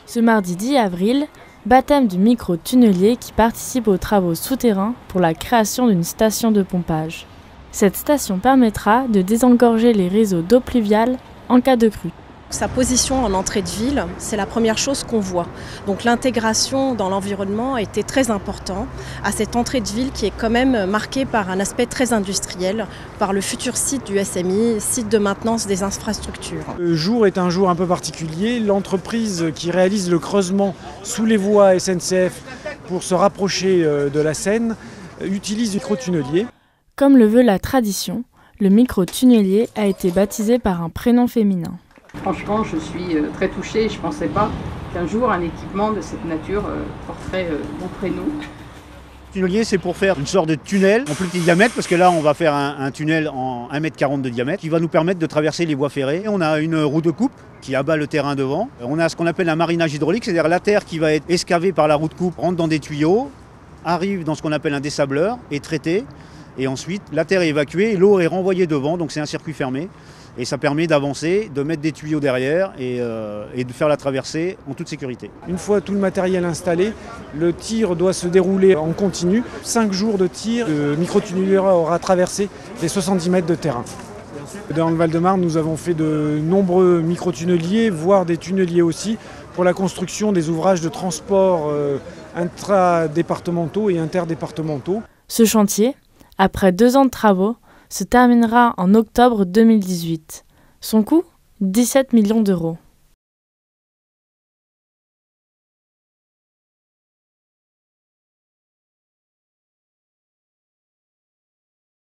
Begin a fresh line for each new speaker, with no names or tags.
Ce mardi 10 avril, baptême du micro-tunnelier qui participe aux travaux souterrains pour la création d'une station de pompage. Cette station permettra de désengorger les réseaux d'eau pluviale en cas de crue.
Sa position en entrée de ville, c'est la première chose qu'on voit. Donc l'intégration dans l'environnement a été très importante à cette entrée de ville qui est quand même marquée par un aspect très industriel, par le futur site du SMI, site de maintenance des infrastructures.
Le jour est un jour un peu particulier. L'entreprise qui réalise le creusement sous les voies SNCF pour se rapprocher de la Seine utilise le micro-tunnelier.
Comme le veut la tradition, le micro-tunnelier a été baptisé par un prénom féminin.
Franchement, je suis très touchée. Je ne pensais pas qu'un jour un équipement de cette nature porterait mon prénom.
Le tunnelier, c'est pour faire une sorte de tunnel en plus petit diamètre, parce que là, on va faire un tunnel en 1,40 m de diamètre qui va nous permettre de traverser les voies ferrées. On a une roue de coupe qui abat le terrain devant. On a ce qu'on appelle un marinage hydraulique, c'est-à-dire la terre qui va être escavée par la roue de coupe, rentre dans des tuyaux, arrive dans ce qu'on appelle un dessableur, est traitée. Et ensuite, la terre est évacuée et l'eau est renvoyée devant, donc c'est un circuit fermé. Et ça permet d'avancer, de mettre des tuyaux derrière et de faire la traversée en toute sécurité.
Une fois tout le matériel installé, le tir doit se dérouler en continu. 5 jours de tir, le micro-tunnelier aura traversé les 70 mètres de terrain. Dans le Val-de-Marne, nous avons fait de nombreux micro-tunneliers, voire des tunneliers aussi, pour la construction des ouvrages de transport intradépartementaux et interdépartementaux.
Ce chantier, après 2 ans de travaux, se terminera en octobre 2018. Son coût, 17 millions d'euros.